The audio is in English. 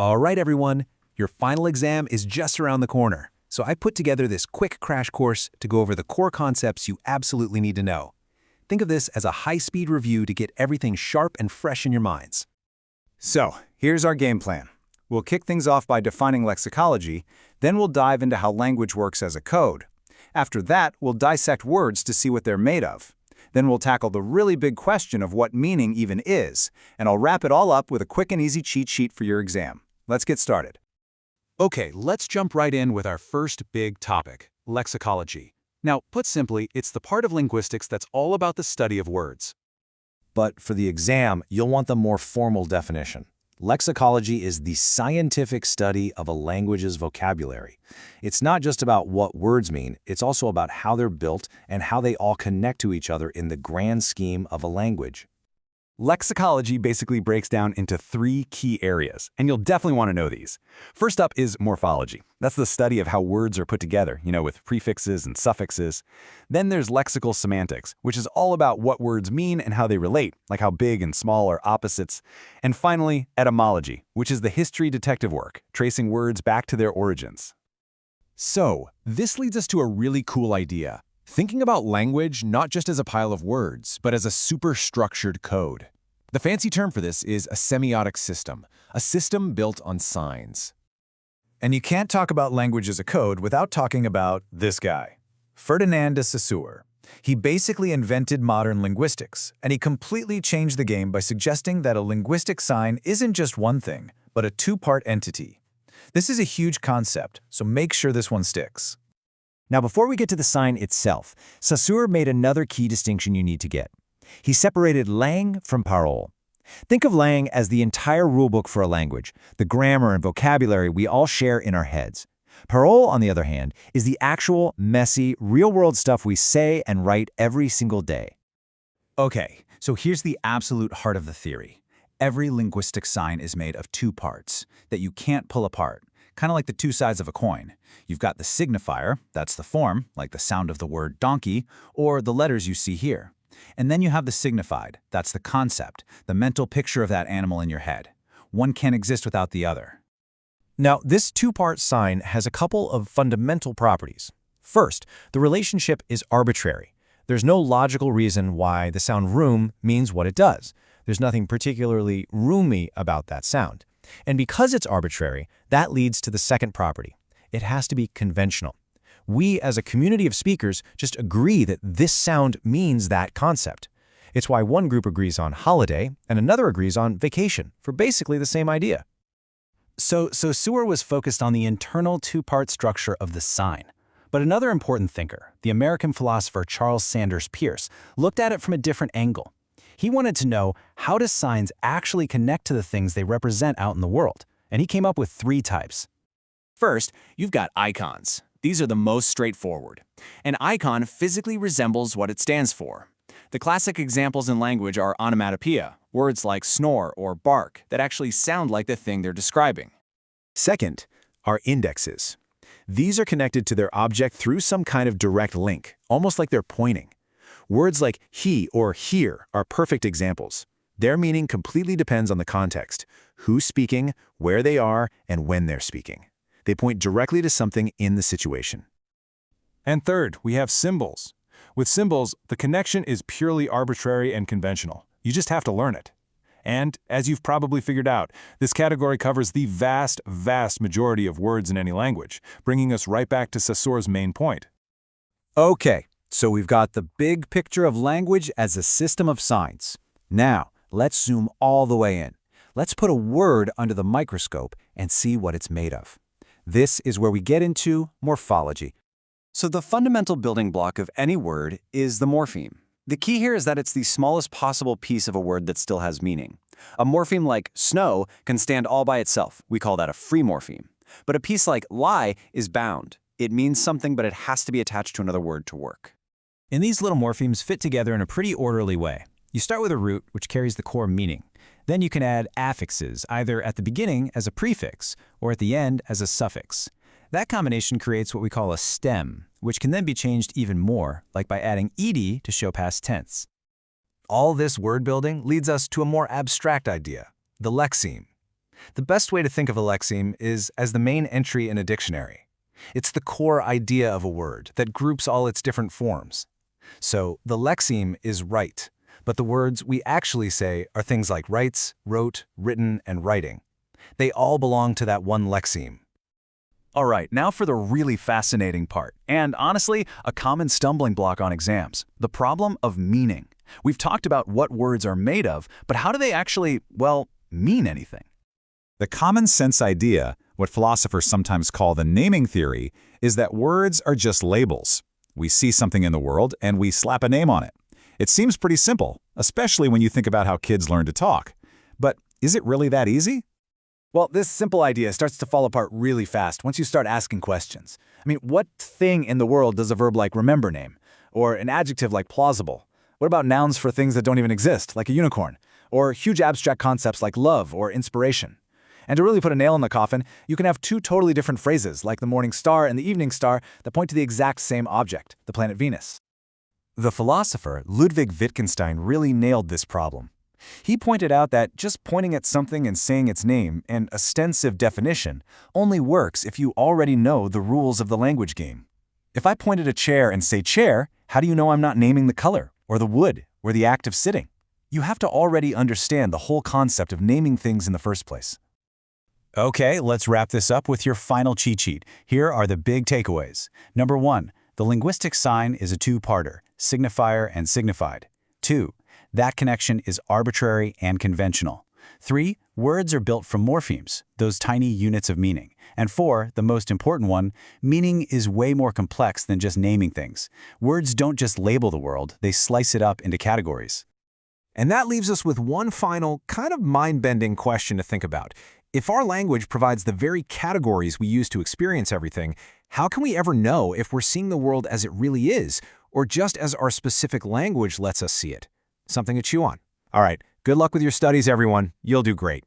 All right, everyone, your final exam is just around the corner. So I put together this quick crash course to go over the core concepts you absolutely need to know. Think of this as a high-speed review to get everything sharp and fresh in your minds. So, here's our game plan. We'll kick things off by defining lexicology, then we'll dive into how language works as a code. After that, we'll dissect words to see what they're made of. Then we'll tackle the really big question of what meaning even is, and I'll wrap it all up with a quick and easy cheat sheet for your exam. Let's get started. Okay, let's jump right in with our first big topic, lexicology. Now, put simply, it's the part of linguistics that's all about the study of words. But for the exam, you'll want the more formal definition. Lexicology is the scientific study of a language's vocabulary. It's not just about what words mean, it's also about how they're built and how they all connect to each other in the grand scheme of a language. Lexicology basically breaks down into three key areas, and you'll definitely want to know these. First up is morphology. That's the study of how words are put together, with prefixes and suffixes. Then there's lexical semantics, which is all about what words mean and how they relate, like how big and small are opposites. And finally, etymology, which is the history detective work, tracing words back to their origins. So, this leads us to a really cool idea. Thinking about language not just as a pile of words, but as a superstructured code. The fancy term for this is a semiotic system, a system built on signs. And you can't talk about language as a code without talking about this guy, Ferdinand de Saussure. He basically invented modern linguistics, and he completely changed the game by suggesting that a linguistic sign isn't just one thing, but a two-part entity. This is a huge concept, so make sure this one sticks. Now, before we get to the sign itself, Saussure made another key distinction you need to get. He separated langue from parole. Think of langue as the entire rulebook for a language, the grammar and vocabulary we all share in our heads. Parole, on the other hand, is the actual, messy, real-world stuff we say and write every single day. Okay, so here's the absolute heart of the theory. Every linguistic sign is made of two parts that you can't pull apart. Kind of like the two sides of a coin. You've got the signifier, that's the form, like the sound of the word donkey, or the letters you see here. And then you have the signified, that's the concept, the mental picture of that animal in your head. One can't exist without the other. Now, this two-part sign has a couple of fundamental properties. First, the relationship is arbitrary. There's no logical reason why the sound room means what it does. There's nothing particularly roomy about that sound. And because it's arbitrary, that leads to the second property. It has to be conventional. We, as a community of speakers, just agree that this sound means that concept. It's why one group agrees on holiday and another agrees on vacation for basically the same idea. So Saussure was focused on the internal two-part structure of the sign. But another important thinker, the American philosopher Charles Sanders Peirce, looked at it from a different angle. He wanted to know, how do signs actually connect to the things they represent out in the world? And he came up with three types. First, you've got icons. These are the most straightforward. An icon physically resembles what it stands for. The classic examples in language are onomatopoeia, words like snore or bark that actually sound like the thing they're describing. Second are indexes. These are connected to their object through some kind of direct link, almost like they're pointing. Words like he or here are perfect examples. Their meaning completely depends on the context, who's speaking, where they are, and when they're speaking. They point directly to something in the situation. And third, we have symbols. With symbols, the connection is purely arbitrary and conventional. You just have to learn it. And, as you've probably figured out, this category covers the vast, vast majority of words in any language, bringing us right back to Saussure's main point. Okay, so we've got the big picture of language as a system of signs. Now, let's zoom all the way in. Let's put a word under the microscope and see what it's made of. This is where we get into morphology. So the fundamental building block of any word is the morpheme. The key here is that it's the smallest possible piece of a word that still has meaning. A morpheme like snow can stand all by itself. We call that a free morpheme. But a piece like lie is bound. It means something, but it has to be attached to another word to work. And these little morphemes fit together in a pretty orderly way. You start with a root, which carries the core meaning. Then you can add affixes, either at the beginning as a prefix or at the end as a suffix. That combination creates what we call a stem, which can then be changed even more, like by adding ed to show past tense. All this word building leads us to a more abstract idea, the lexeme. The best way to think of a lexeme is as the main entry in a dictionary. It's the core idea of a word that groups all its different forms. So the lexeme is right, but the words we actually say are things like writes, wrote, written, and writing. They all belong to that one lexeme. All right, now for the really fascinating part, and honestly, a common stumbling block on exams, the problem of meaning. We've talked about what words are made of, but how do they actually, well, mean anything? The common sense idea, what philosophers sometimes call the naming theory, is that words are just labels. We see something in the world and we slap a name on it. It seems pretty simple, especially when you think about how kids learn to talk. But is it really that easy? Well, this simple idea starts to fall apart really fast once you start asking questions. I mean, what thing in the world does a verb like remember name? Or an adjective like plausible? What about nouns for things that don't even exist, like a unicorn? Or huge abstract concepts like love or inspiration? And to really put a nail in the coffin, you can have two totally different phrases, like the morning star and the evening star, that point to the exact same object, the planet Venus. The philosopher Ludwig Wittgenstein really nailed this problem. He pointed out that just pointing at something and saying its name, an ostensive definition, only works if you already know the rules of the language game. If I point at a chair and say chair, how do you know I'm not naming the color, or the wood, or the act of sitting? You have to already understand the whole concept of naming things in the first place. Okay, let's wrap this up with your final cheat sheet. Here are the big takeaways. Number 1, the linguistic sign is a two-parter, signifier and signified. 2, that connection is arbitrary and conventional. 3, words are built from morphemes, those tiny units of meaning. And 4, the most important one, meaning is way more complex than just naming things. Words don't just label the world, they slice it up into categories. And that leaves us with one final, kind of mind-bending question to think about. If our language provides the very categories we use to experience everything, how can we ever know if we're seeing the world as it really is, or just as our specific language lets us see it? Something to chew on. All right, good luck with your studies, everyone. You'll do great.